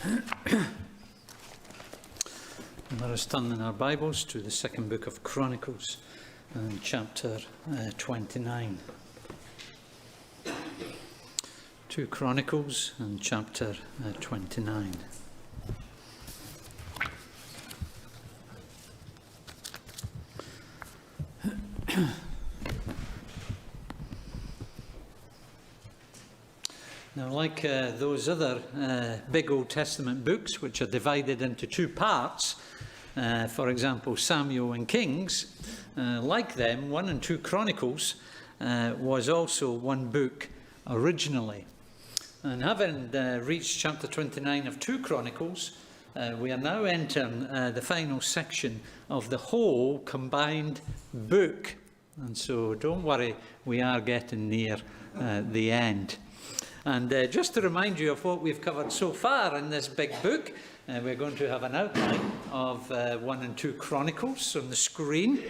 Let us turn in our Bibles to the second book of Chronicles and chapter 29. 2 Chronicles and chapter 29. Now, like those other big Old Testament books, which are divided into two parts, for example, Samuel and Kings, like them, 1 and 2 Chronicles was also one book originally. And having reached chapter 29 of 2 Chronicles, we are now entering the final section of the whole combined book. And so don't worry, we are getting near the end. And just to remind you of what we've covered so far in this big book, we're going to have an outline of 1 and 2 Chronicles on the screen.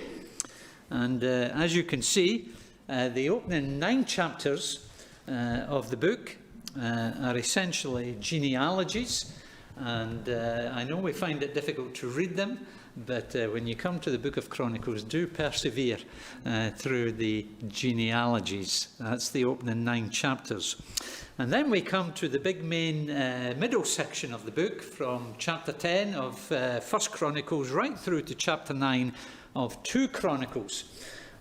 And as you can see, the opening 9 chapters of the book are essentially genealogies. And I know we find it difficult to read them, but when you come to the book of Chronicles, do persevere through the genealogies. That's the opening 9 chapters. And then we come to the big main middle section of the book, from chapter 10 of 1 Chronicles right through to chapter 9 of 2 Chronicles.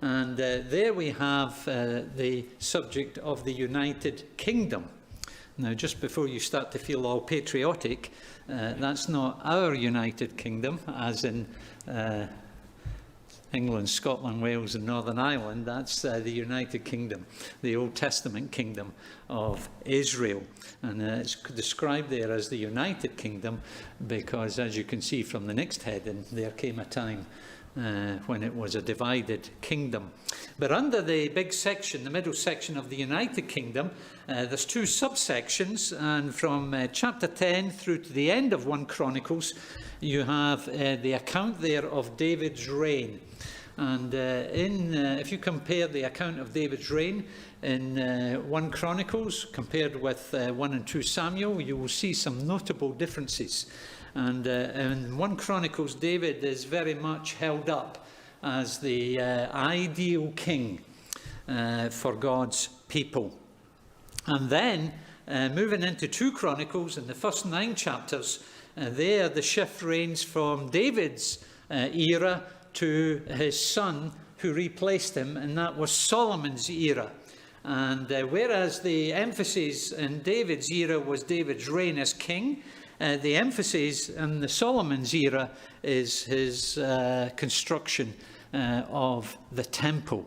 And there we have the subject of the United Kingdom. Now, just before you start to feel all patriotic, that's not our United Kingdom, as in England, Scotland, Wales and Northern Ireland. That's the United Kingdom, the Old Testament kingdom of Israel. And it's described there as the United Kingdom because, as you can see from the next heading, there came a time when it was a divided kingdom. But under the big section, the middle section of the United Kingdom, there's 2 subsections, and from chapter 10 through to the end of 1 Chronicles, you have the account there of David's reign. And if you compare the account of David's reign in 1 Chronicles compared with 1 and 2 Samuel, you will see some notable differences. And in 1 Chronicles, David is very much held up as the ideal king for God's people. And then, moving into 2 Chronicles, in the first 9 chapters, there the shift reigns from David's era to his son, who replaced him, and that was Solomon's era. And whereas the emphasis in David's era was David's reign as king, the emphasis in the Solomon's era is his construction of the temple.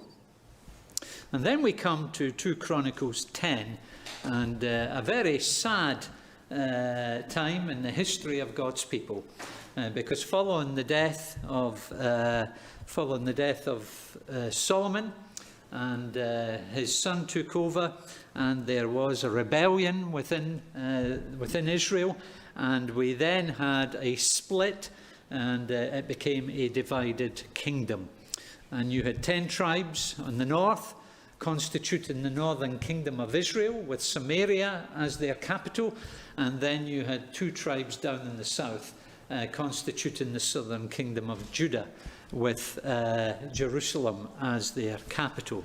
And then we come to 2 Chronicles 10, and a very sad time in the history of God's people, because following the death of Solomon, and his son took over, and there was a rebellion within Israel, and we then had a split, and it became a divided kingdom. And you had 10 tribes on the north, constituting the northern kingdom of Israel, with Samaria as their capital, and then you had 2 tribes down in the south, constituting the southern kingdom of Judah, with Jerusalem as their capital.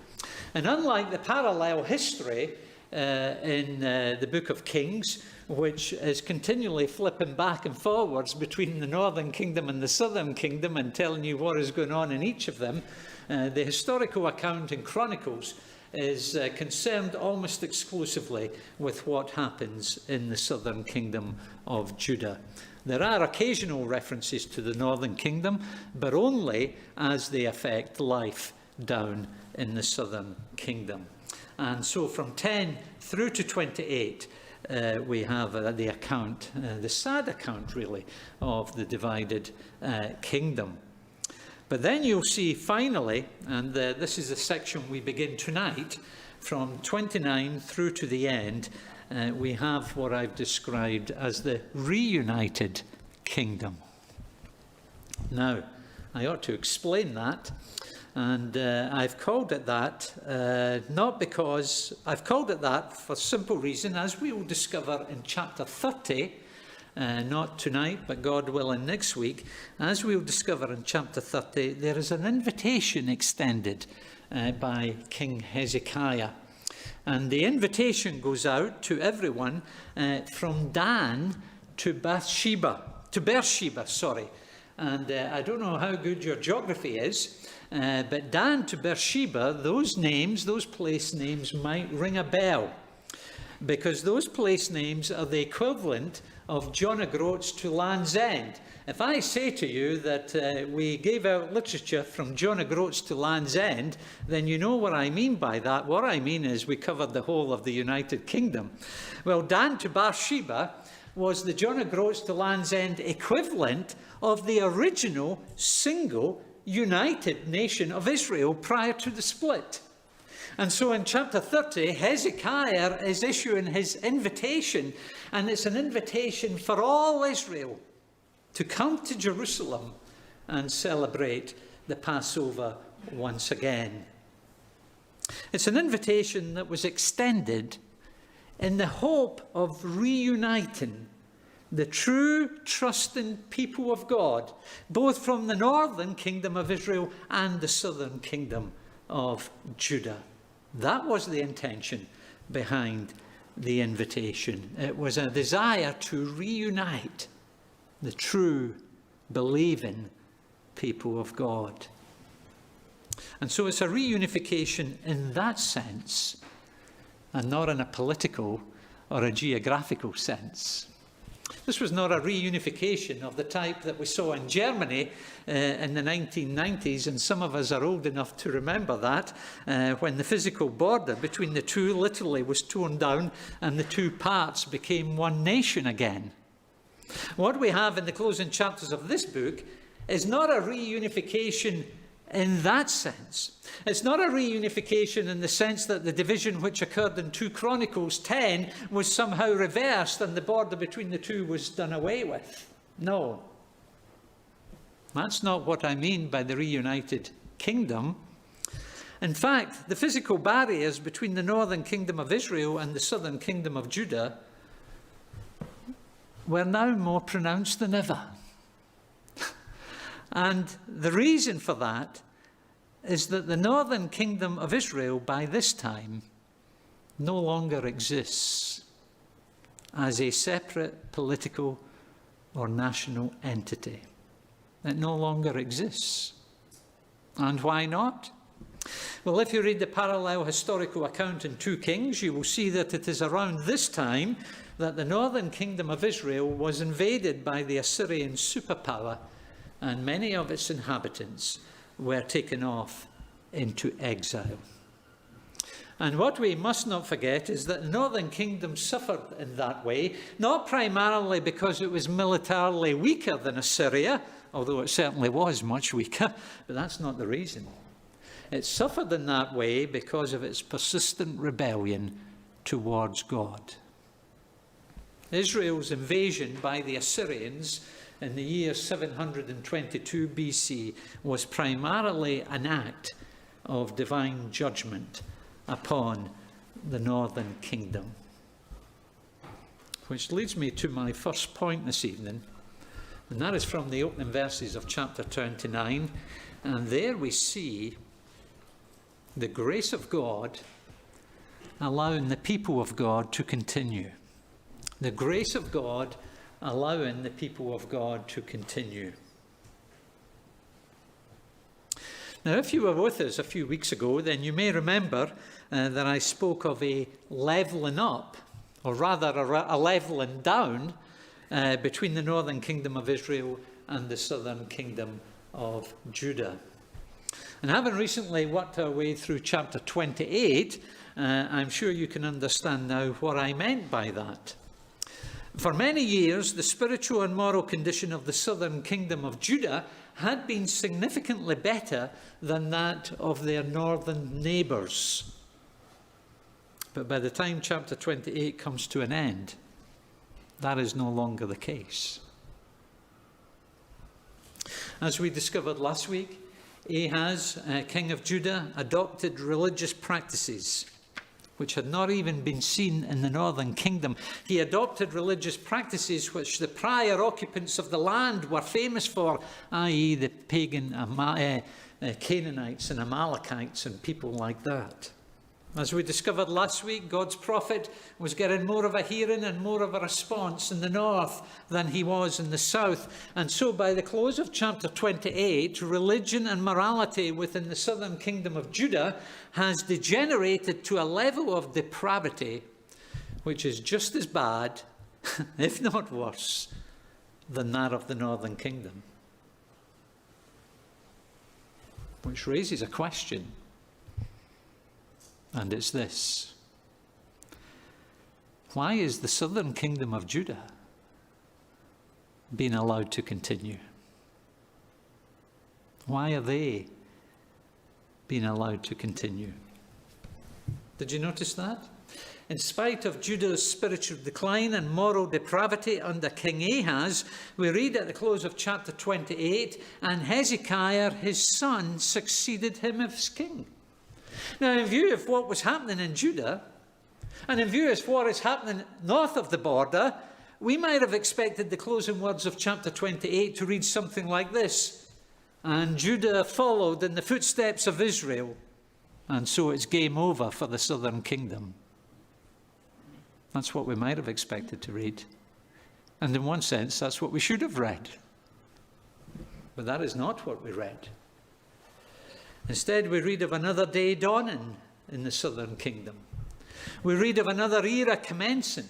And unlike the parallel history in the book of Kings, which is continually flipping back and forwards between the northern kingdom and the southern kingdom and telling you what is going on in each of them, the historical account in Chronicles is concerned almost exclusively with what happens in the southern kingdom of Judah. There are occasional references to the northern kingdom, but only as they affect life down in the southern kingdom. And so from 10 through to 28, we have the account, the sad account really, of the divided kingdom. But then you'll see finally, and this is the section we begin tonight, from 29 through to the end, we have what I've described as the reunited kingdom. Now, I ought to explain that, and I've called it that, not because I've called it that for simple reason, as we will discover in chapter 30 not tonight, but God willing next week, as we'll discover in chapter 30, there is an invitation extended by King Hezekiah. And the invitation goes out to everyone from Dan to Beersheba. And I don't know how good your geography is, but Dan to Beersheba, those names, those place names might ring a bell, because those place names are the equivalent of John O'Groats to Land's End. If I say to you that we gave out literature from John O'Groats to Land's End, then you know what I mean by that. What I mean is we covered the whole of the United Kingdom. Well, Dan to Beersheba was the John O'Groats to Land's End equivalent of the original single united nation of Israel prior to the split. And so in chapter 30, Hezekiah is issuing his invitation, and it's an invitation for all Israel to come to Jerusalem and celebrate the Passover once again. It's an invitation that was extended in the hope of reuniting the true, trusting people of God, both from the northern kingdom of Israel and the southern kingdom of Judah. That was the intention behind the invitation. It was a desire to reunite the true, believing people of God. And so it's a reunification in that sense, and not in a political or a geographical sense. This was not a reunification of the type that we saw in Germany in the 1990s, and some of us are old enough to remember that, when the physical border between the two literally was torn down and the two parts became one nation again. What we have in the closing chapters of this book is not a reunification in that sense. It's not a reunification in the sense that the division which occurred in 2 Chronicles 10 was somehow reversed and the border between the two was done away with. No. That's not what I mean by the reunited kingdom. In fact, the physical barriers between the northern kingdom of Israel and the southern kingdom of Judah were now more pronounced than ever. And the reason for that is that the northern kingdom of Israel by this time no longer exists as a separate political or national entity. It no longer exists. And why not? Well, if you read the parallel historical account in 2 Kings, you will see that it is around this time that the northern kingdom of Israel was invaded by the Assyrian superpower, and many of its inhabitants were taken off into exile. And what we must not forget is that the northern kingdom suffered in that way, not primarily because it was militarily weaker than Assyria, although it certainly was much weaker, but that's not the reason. It suffered in that way because of its persistent rebellion towards God. Israel's invasion by the Assyrians in the year 722 BC was primarily an act of divine judgment upon the northern kingdom. Which leads me to my first point this evening, and that is from the opening verses of chapter 29, and there we see the grace of God allowing the people of God to continue. The grace of God allowing the people of God to continue. Now, if you were with us a few weeks ago, then you may remember that I spoke of a levelling up, or rather a levelling down, between the northern kingdom of Israel and the southern kingdom of Judah. And having recently worked our way through chapter 28, I'm sure you can understand now what I meant by that. For many years, the spiritual and moral condition of the southern kingdom of Judah had been significantly better than that of their northern neighbours. But by the time chapter 28 comes to an end, that is no longer the case. As we discovered last week, Ahaz, king of Judah, adopted religious practices which had not even been seen in the northern kingdom. He adopted religious practices which the prior occupants of the land were famous for, i.e. the pagan Canaanites and Amalekites and people like that. As we discovered last week, God's prophet was getting more of a hearing and more of a response in the north than he was in the south. And so by the close of chapter 28, religion and morality within the southern kingdom of Judah has degenerated to a level of depravity which is just as bad, if not worse, than that of the northern kingdom. Which raises a question. And it's this: why is the southern kingdom of Judah being allowed to continue? Why are they being allowed to continue? Did you notice that? In spite of Judah's spiritual decline and moral depravity under King Ahaz, we read at the close of chapter 28, and Hezekiah, his son, succeeded him as king. Now, in view of what was happening in Judah, and in view of what is happening north of the border, we might have expected the closing words of chapter 28 to read something like this: and Judah followed in the footsteps of Israel, and so it's game over for the southern kingdom. That's what we might have expected to read. And in one sense, that's what we should have read. But that is not what we read. Instead, we read of another day dawning in the southern kingdom. We read of another era commencing.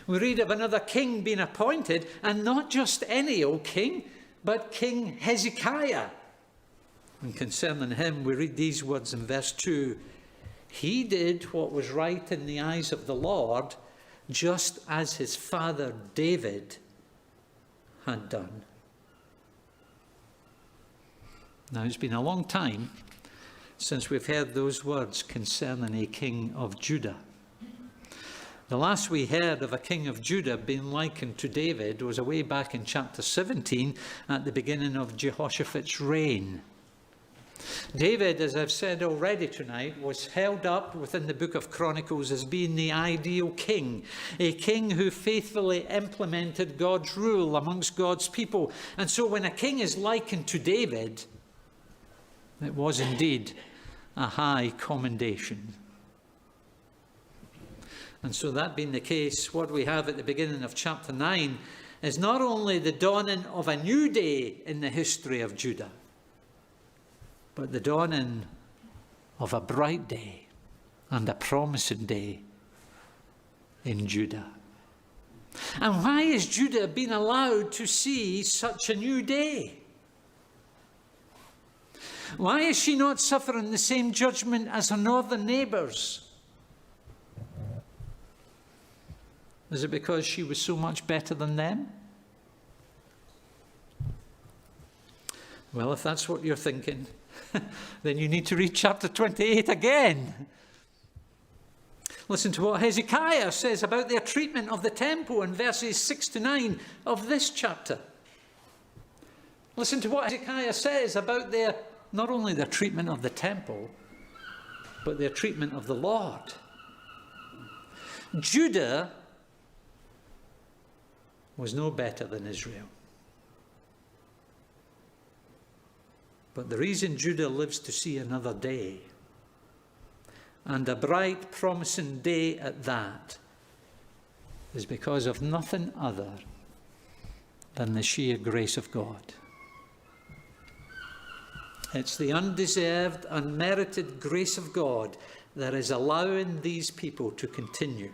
We read of another king being appointed, and not just any old king, but King Hezekiah. And concerning him, we read these words in verse 2. He did what was right in the eyes of the Lord, just as his father David had done. Now, it's been a long time since we've heard those words concerning a king of Judah. The last we heard of a king of Judah being likened to David was away back in chapter 17 at the beginning of Jehoshaphat's reign. David, as I've said already tonight, was held up within the book of Chronicles as being the ideal king, a king who faithfully implemented God's rule amongst God's people. And so when a king is likened to David, it was indeed a high commendation. And so that being the case, what we have at the beginning of chapter 9 is not only the dawning of a new day in the history of Judah, but the dawning of a bright day and a promising day in Judah. And why is Judah being allowed to see such a new day? Why is she not suffering the same judgment as her northern neighbours? Is it because she was so much better than them? Well, if that's what you're thinking, then you need to read chapter 28 again. Listen to what Hezekiah says about their treatment of the temple in verses 6 to 9 of this chapter. Listen to what Hezekiah says about not only their treatment of the temple, but their treatment of the Lord. Judah was no better than Israel. But the reason Judah lives to see another day, and a bright, promising day at that, is because of nothing other than the sheer grace of God. It's the undeserved, unmerited grace of God that is allowing these people to continue.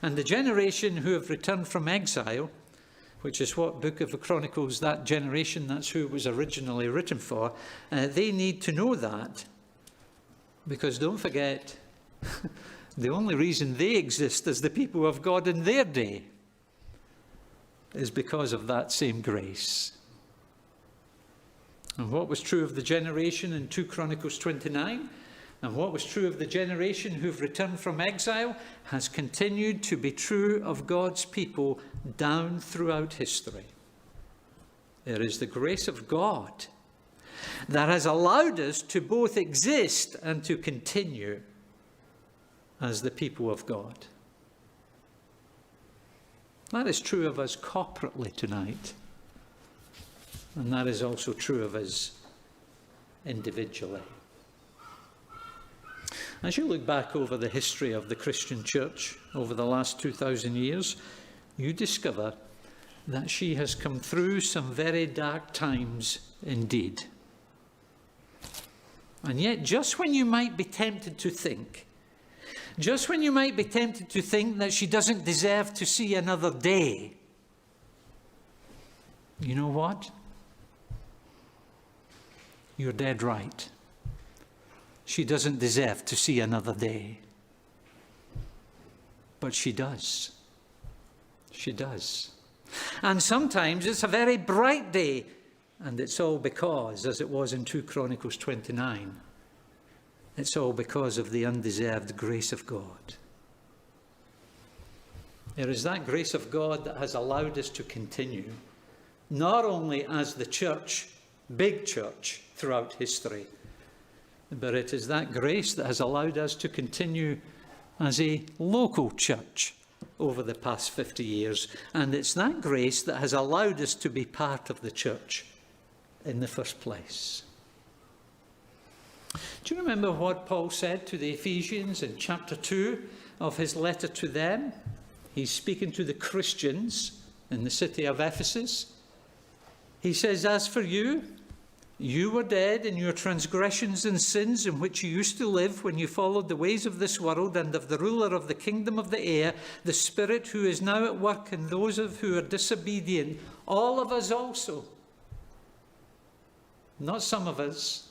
And the generation who have returned from exile, which is what book of the Chronicles, that generation, that's who it was originally written for, they need to know that. Because don't forget, the only reason they exist as the people of God in their day is because of that same grace. And what was true of the generation in 2 Chronicles 29, and what was true of the generation who've returned from exile, has continued to be true of God's people down throughout history. It is the grace of God that has allowed us to both exist and to continue as the people of God. That is true of us corporately tonight. And that is also true of us individually. As you look back over the history of the Christian church over the last 2,000 years, you discover that she has come through some very dark times indeed. And yet, just when you might be tempted to think that she doesn't deserve to see another day, you know what? You're dead right. She doesn't deserve to see another day. But she does. She does. And sometimes it's a very bright day. And it's all because, as it was in 2 Chronicles 29, it's all because of the undeserved grace of God. It is that grace of God that has allowed us to continue, not only as the church, big church, throughout history, but it is that grace that has allowed us to continue as a local church over the past 50 years. And it's that grace that has allowed us to be part of the church in the first place. Do you remember what Paul said to the Ephesians in chapter 2 of his letter to them? He's speaking to the Christians in the city of Ephesus. He says, "As for you, you were dead in your transgressions and sins in which you used to live when you followed the ways of this world and of the ruler of the kingdom of the air, the Spirit who is now at work in those of who are disobedient. All of us also," not some of us,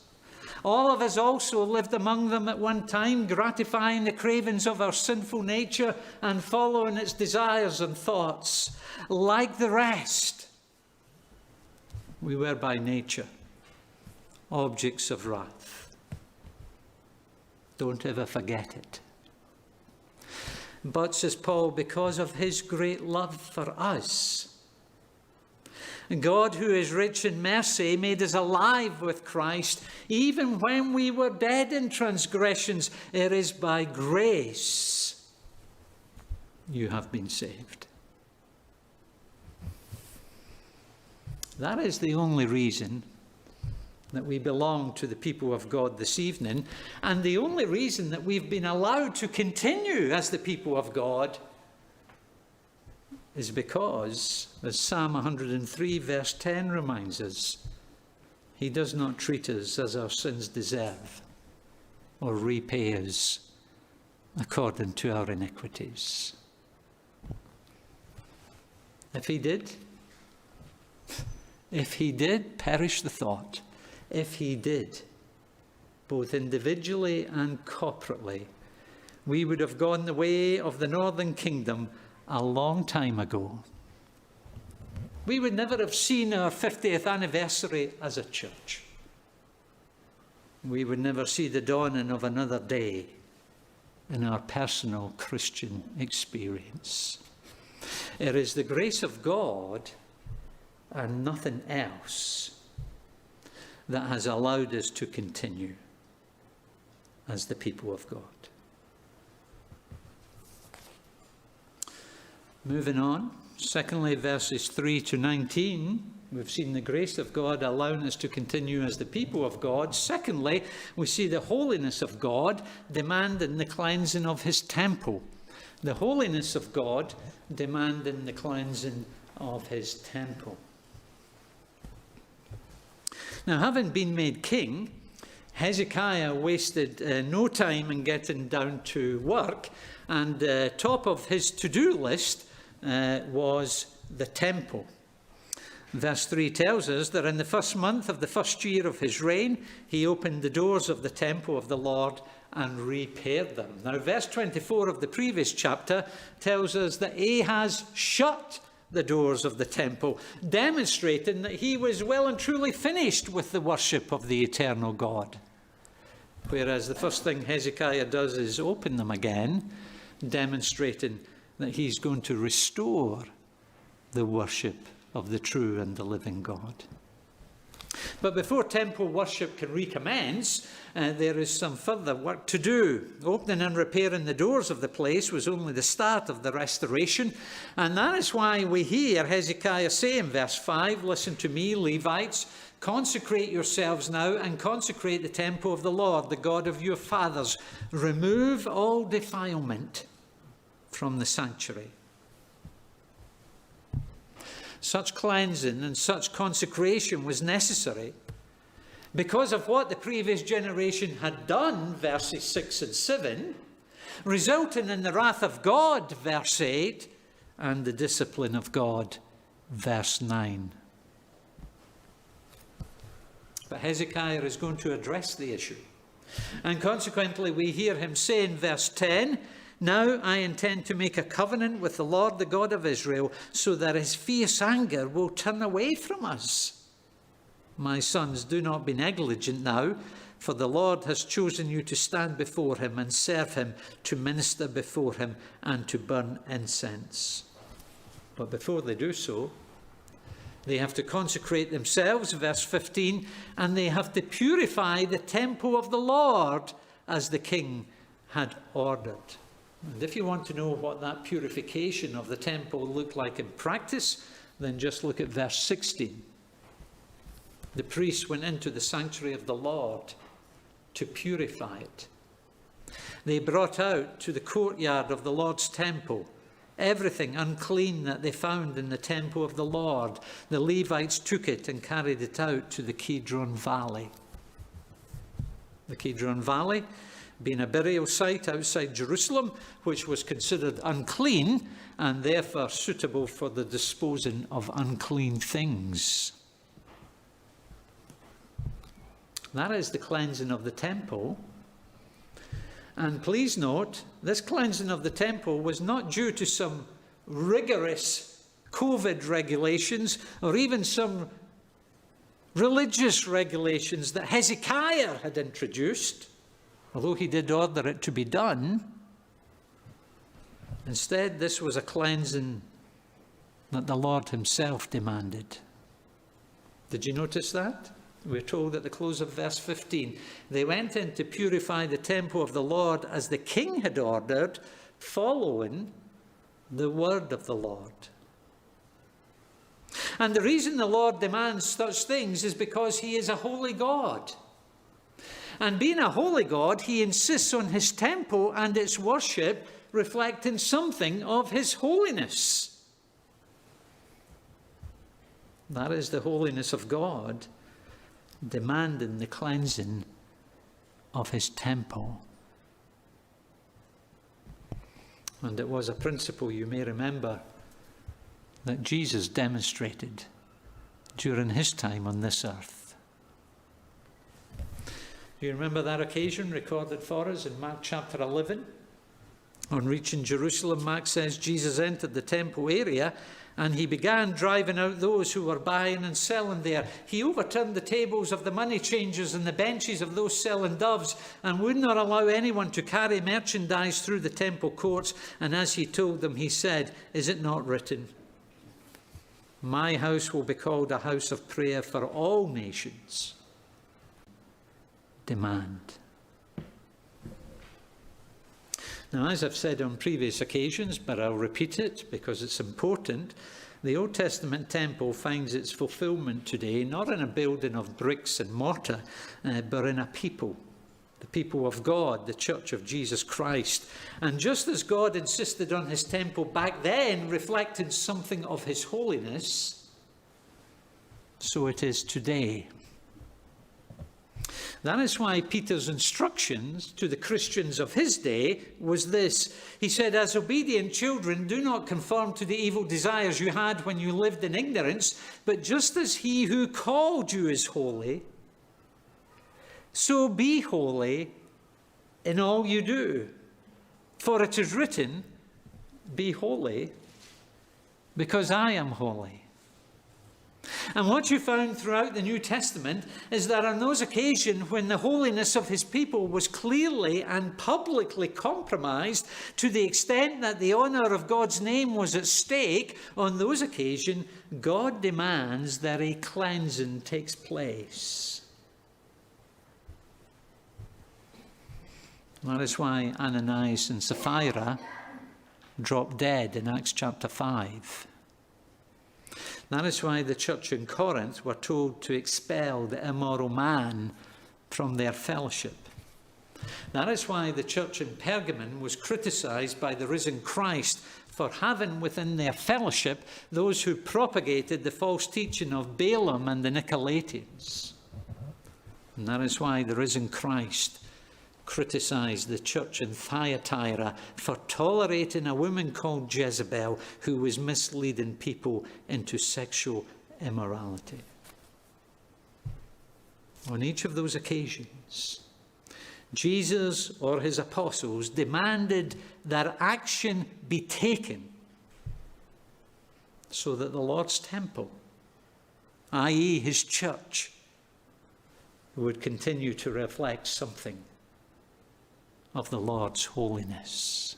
"all of us also lived among them at one time, gratifying the cravings of our sinful nature and following its desires and thoughts. Like the rest, we were by nature objects of wrath." Don't ever forget it. But, says Paul, because of his great love for us, God, who is rich in mercy, made us alive with Christ, even when we were dead in transgressions. It is by grace you have been saved. That is the only reason that we belong to the people of God this evening, and the only reason that we've been allowed to continue as the people of God is because, as Psalm 103 verse 10 reminds us, he does not treat us as our sins deserve or repay us according to our iniquities. If he did, perish the thought, if he did, both individually and corporately, we would have gone the way of the northern kingdom a long time ago. We would never have seen our 50th anniversary as a church. We would never see the dawning of another day in our personal Christian experience. It is the grace of God and nothing else that has allowed us to continue as the people of God. Moving on, secondly, verses 3 to 19, we've seen the grace of God allowing us to continue as the people of God. Secondly, we see the holiness of God demanding the cleansing of his temple. The holiness of God demanding the cleansing of his temple. Now, having been made king, Hezekiah wasted no time in getting down to work, and top of his to-do list was the temple. Verse 3 tells us that in the first month of the first year of his reign, he opened the doors of the temple of the Lord and repaired them. Now, verse 24 of the previous chapter tells us that Ahaz shut the doors of the temple, demonstrating that he was well and truly finished with the worship of the eternal God. Whereas the first thing Hezekiah does is open them again, demonstrating that he's going to restore the worship of the true and the living God. But before temple worship can recommence, there is some further work to do. Opening and repairing the doors of the place was only the start of the restoration, and that is why we hear Hezekiah say in verse 5, "Listen to me, Levites, consecrate yourselves now and consecrate the temple of the Lord, the God of your fathers. Remove all defilement from the sanctuary." Such cleansing and such consecration was necessary because of what the previous generation had done, verses 6 and 7, resulting in the wrath of God, verse 8, and the discipline of God, verse 9. But Hezekiah is going to address the issue. And consequently, we hear him say in verse 10, "Now I intend to make a covenant with the Lord, the God of Israel, so that his fierce anger will turn away from us. My sons, do not be negligent now, for the Lord has chosen you to stand before him and serve him, to minister before him and to burn incense." But before they do so, they have to consecrate themselves, verse 15, and they have to purify the temple of the Lord as the king had ordered. And if you want to know what that purification of the temple looked like in practice, then just look at verse 16. The priests went into the sanctuary of the Lord to purify it. They brought out to the courtyard of the Lord's temple everything unclean that they found in the temple of the Lord. The Levites took it and carried it out to the Kidron Valley. The Kidron Valley being a burial site outside Jerusalem, which was considered unclean and therefore suitable for the disposing of unclean things. That is the cleansing of the temple. And please note, this cleansing of the temple was not due to some rigorous COVID regulations or even some religious regulations that Hezekiah had introduced, although he did order it to be done. Instead, this was a cleansing that the Lord himself demanded. Did you notice that? We're told at the close of verse 15, they went in to purify the temple of the Lord as the king had ordered, following the word of the Lord. And the reason the Lord demands such things is because he is a holy God. And being a holy God, he insists on his temple and its worship reflecting something of his holiness. That is the holiness of God, demanding the cleansing of his temple. And it was a principle, you may remember, that Jesus demonstrated during his time on this earth. Do you remember that occasion recorded for us in Mark chapter 11? On reaching Jerusalem, Mark says Jesus entered the temple area and he began driving out those who were buying and selling there. He overturned the tables of the money changers and the benches of those selling doves and would not allow anyone to carry merchandise through the temple courts. And as he told them, he said, "Is it not written, 'My house will be called a house of prayer for all nations'?" Demand. Now, as I've said on previous occasions, but I'll repeat it because it's important, the Old Testament temple finds its fulfillment today not in a building of bricks and mortar, but in a people, the people of God, the Church of Jesus Christ. And just as God insisted on his temple back then, reflecting something of his holiness, so it is today. That is why Peter's instructions to the Christians of his day was this. He said, "As obedient children, do not conform to the evil desires you had when you lived in ignorance, but just as he who called you is holy, so be holy in all you do. For it is written, 'Be holy, because I am holy.'" And what you found throughout the New Testament is that on those occasions when the holiness of his people was clearly and publicly compromised to the extent that the honour of God's name was at stake, on those occasions God demands that a cleansing takes place. That is why Ananias and Sapphira dropped dead in Acts chapter 5. That is why the church in Corinth were told to expel the immoral man from their fellowship. That is why the church in Pergamon was criticised by the risen Christ for having within their fellowship those who propagated the false teaching of Balaam and the Nicolaitans. And that is why the risen Christ criticised the church in Thyatira for tolerating a woman called Jezebel who was misleading people into sexual immorality. On each of those occasions, Jesus or his apostles demanded that action be taken so that the Lord's temple, i.e. his church, would continue to reflect something of the Lord's holiness.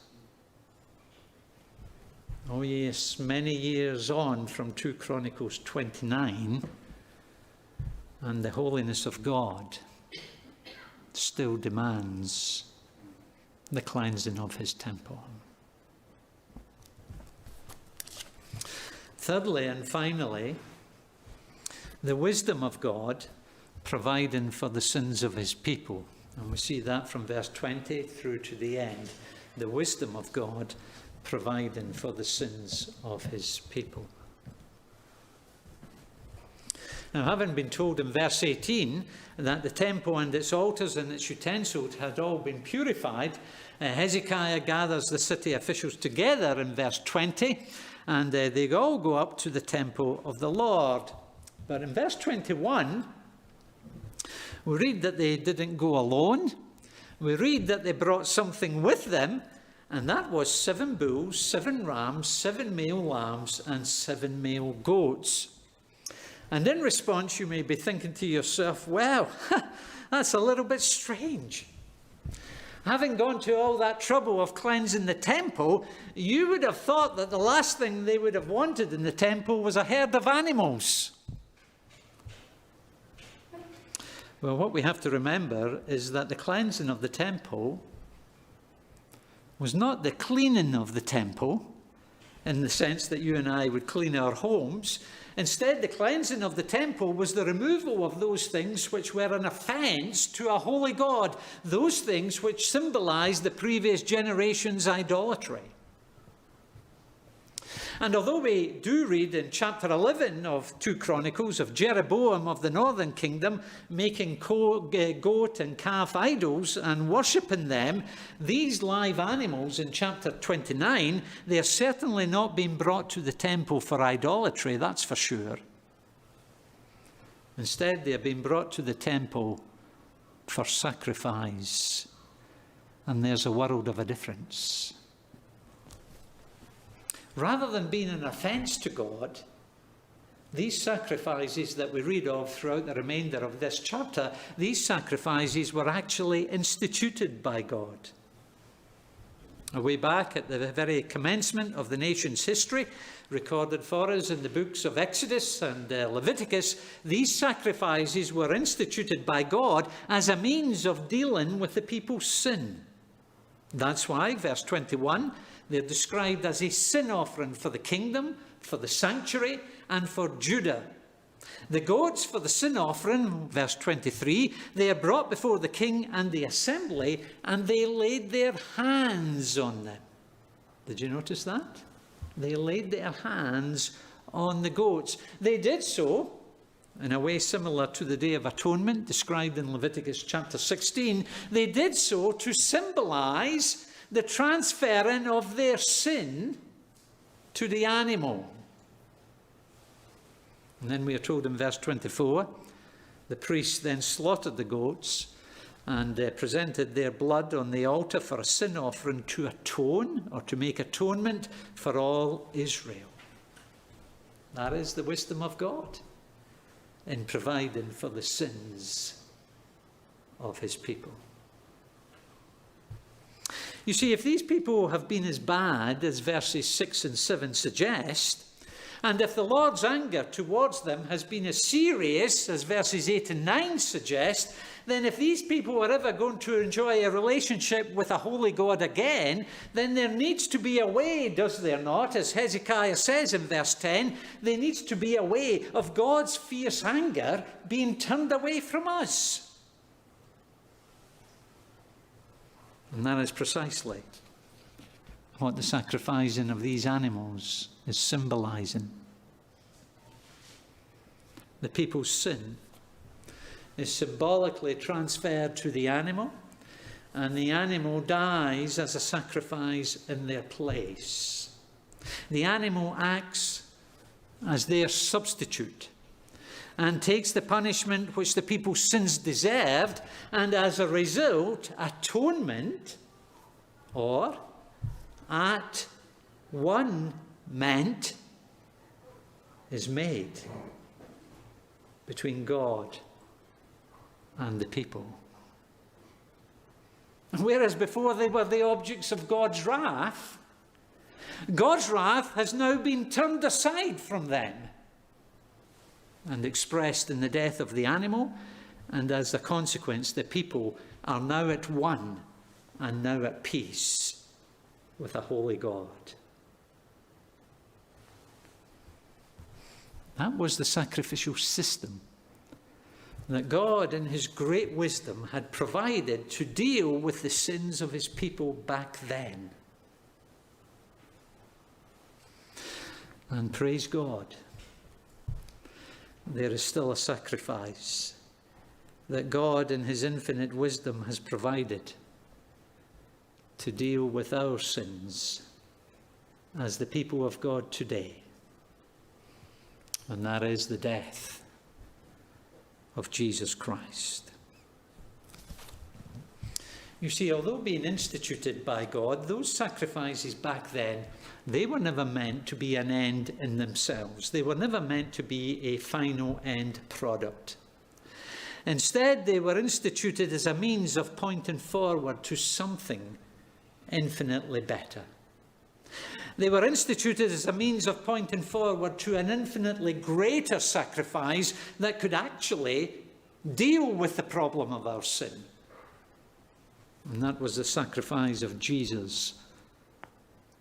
Oh yes, many years on from 2 Chronicles 29, and the holiness of God still demands the cleansing of his temple. Thirdly and finally, the wisdom of God providing for the sins of his people. And we see that from verse 20 through to the end. The wisdom of God providing for the sins of his people. Now, having been told in verse 18 that the temple and its altars and its utensils had all been purified, Hezekiah gathers the city officials together in verse 20, and they all go up to the temple of the Lord. But in verse 21, we read that they didn't go alone. We read that they brought something with them, and that was 7 bulls, 7 rams, 7 male lambs, and 7 male goats. And in response, you may be thinking to yourself, well, that's a little bit strange. Having gone to all that trouble of cleansing the temple, you would have thought that the last thing they would have wanted in the temple was a herd of animals. Well, what we have to remember is that the cleansing of the temple was not the cleaning of the temple, in the sense that you and I would clean our homes. Instead, the cleansing of the temple was the removal of those things which were an offence to a holy God, those things which symbolised the previous generation's idolatry. And although we do read in chapter 11 of 2 Chronicles of Jeroboam of the northern kingdom making goat and calf idols and worshipping them, these live animals in chapter 29, they are certainly not being brought to the temple for idolatry, that's for sure. Instead, they are being brought to the temple for sacrifice. And there's a world of a difference. Rather than being an offence to God, these sacrifices that we read of throughout the remainder of this chapter, these sacrifices were actually instituted by God. Way back at the very commencement of the nation's history, recorded for us in the books of Exodus and Leviticus, these sacrifices were instituted by God as a means of dealing with the people's sin. That's why, verse 21, they're described as a sin offering for the kingdom, for the sanctuary, and for Judah. The goats for the sin offering, verse 23, they are brought before the king and the assembly, and they laid their hands on them. Did you notice that? They laid their hands on the goats. They did so in a way similar to the Day of Atonement described in Leviticus chapter 16. They did so to symbolize the transferring of their sin to the animal. And then we are told in verse 24, the priest then slaughtered the goats and presented their blood on the altar for a sin offering to atone or to make atonement for all Israel. That is the wisdom of God. in providing for the sins of his people. You see, if these people have been as bad as verses 6 and 7 suggest, and if the Lord's anger towards them has been as serious as verses 8 and 9 suggest, then if these people are ever going to enjoy a relationship with a holy God again, then there needs to be a way, does there not? As Hezekiah says in verse 10, there needs to be a way of God's fierce anger being turned away from us. And that is precisely what the sacrificing of these animals is symbolizing. The people's sin is symbolically transferred to the animal, and the animal dies as a sacrifice in their place. The animal acts as their substitute and takes the punishment which the people's sins deserved, and as a result, atonement, or at one meant, is made between God and the people. Whereas before they were the objects of God's wrath has now been turned aside from them and expressed in the death of the animal, and as a consequence, the people are now at one and now at peace with a holy God. That was the sacrificial system that God, in his great wisdom, had provided to deal with the sins of his people back then. And praise God, there is still a sacrifice that God, in his infinite wisdom, has provided to deal with our sins as the people of God today. And that is the death of Jesus Christ. You see, although being instituted by God, those sacrifices back then, they were never meant to be an end in themselves. They were never meant to be a final end product. Instead, they were instituted as a means of pointing forward to something infinitely better. They were instituted as a means of pointing forward to an infinitely greater sacrifice that could actually deal with the problem of our sin. And that was the sacrifice of Jesus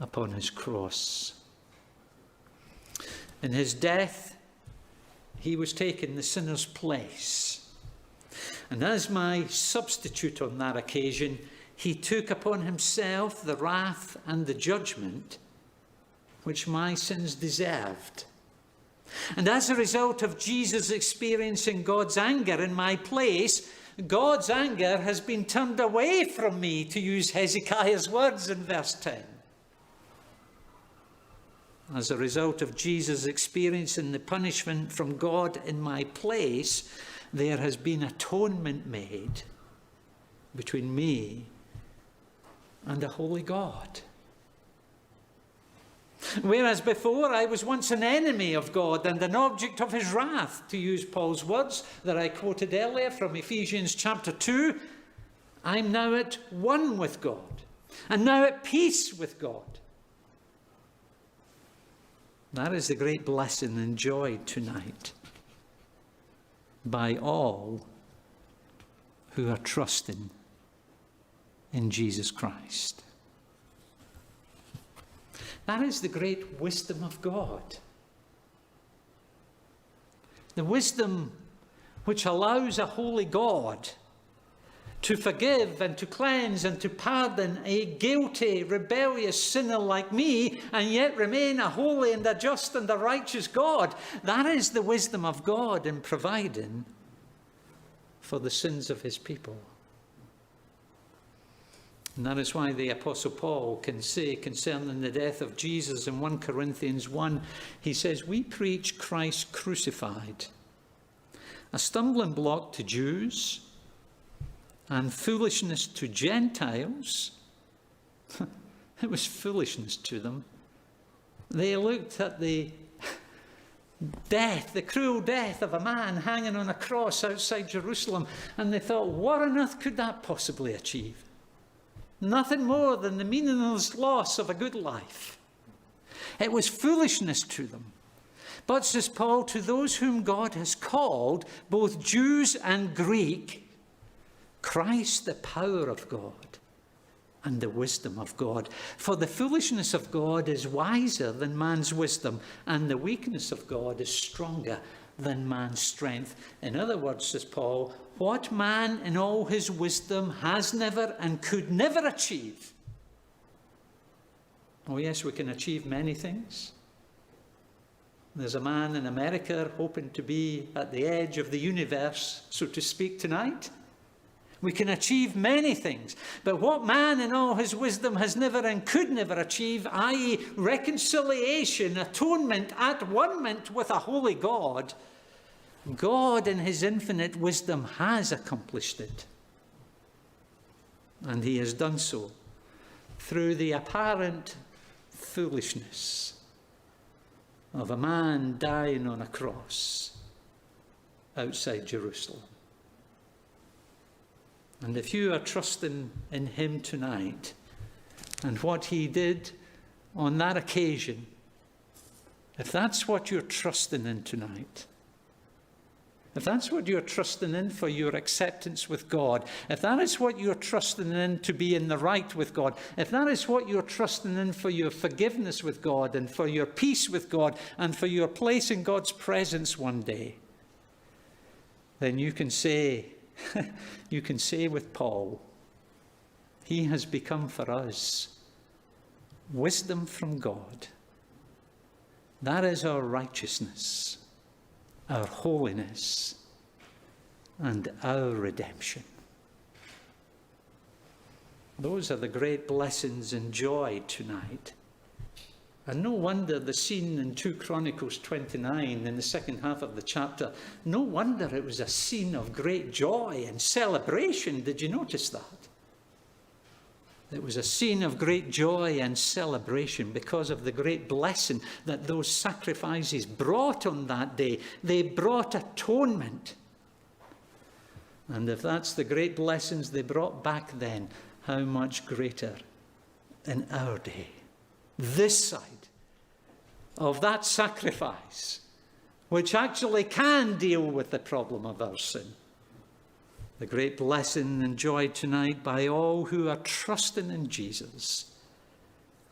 upon his cross. In his death, he was taking the sinner's place. And as my substitute on that occasion, he took upon himself the wrath and the judgment which my sins deserved. And as a result of Jesus experiencing God's anger in my place, God's anger has been turned away from me, to use Hezekiah's words in verse 10. As a result of Jesus experiencing the punishment from God in my place, there has been atonement made between me and a holy God. Whereas before I was once an enemy of God and an object of his wrath, to use Paul's words that I quoted earlier from Ephesians chapter 2, I'm now at one with God and now at peace with God. That is the great blessing enjoyed tonight by all who are trusting in Jesus Christ. That is the great wisdom of God. The wisdom which allows a holy God to forgive and to cleanse and to pardon a guilty, rebellious sinner like me, and yet remain a holy and a just and a righteous God. That is the wisdom of God in providing for the sins of his people. And that is why the Apostle Paul can say concerning the death of Jesus in 1 Corinthians 1, he says, we preach Christ crucified, a stumbling block to Jews and foolishness to Gentiles. It was foolishness to them. They looked at the death, the cruel death of a man hanging on a cross outside Jerusalem. And they thought, what on earth could that possibly achieve? Nothing more than the meaningless loss of a good life. It was foolishness to them. But, says Paul, to those whom God has called, both Jews and Greek, Christ the power of God and the wisdom of God. For the foolishness of God is wiser than man's wisdom, and the weakness of God is stronger than man's strength. In other words, says Paul, what man in all his wisdom has never and could never achieve. Oh yes, we can achieve many things. There's a man in America hoping to be at the edge of the universe, so to speak, tonight. We can achieve many things, but what man in all his wisdom has never and could never achieve, i.e. reconciliation, atonement, at-one-ment with a holy God, God in his infinite wisdom has accomplished it. And he has done so through the apparent foolishness of a man dying on a cross outside Jerusalem. And if you are trusting in him tonight and what he did on that occasion, if that's what you're trusting in tonight, if that's what you're trusting in for your acceptance with God, if that is what you're trusting in to be in the right with God, if that is what you're trusting in for your forgiveness with God and for your peace with God and for your place in God's presence one day, then you can say, with Paul, he has become for us wisdom from God. That is our righteousness, our holiness, and our redemption. Those are the great blessings and joy tonight. And no wonder the scene in 2 Chronicles 29, in the second half of the chapter, no wonder it was a scene of great joy and celebration. Did you notice that? It was a scene of great joy and celebration because of the great blessing that those sacrifices brought on that day. They brought atonement. And if that's the great blessings they brought back then, how much greater in our day, this side of that sacrifice, which actually can deal with the problem of our sin. The great blessing enjoyed tonight by all who are trusting in Jesus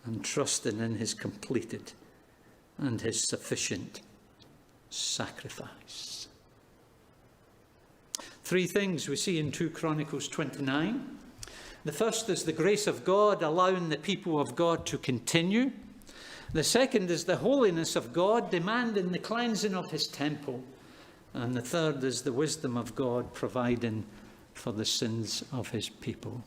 and trusting in his completed and his sufficient sacrifice. Three things we see in 2 Chronicles 29. The first is the grace of God allowing the people of God to continue. The second is the holiness of God demanding the cleansing of his temple. And the third is the wisdom of God providing for the sins of his people.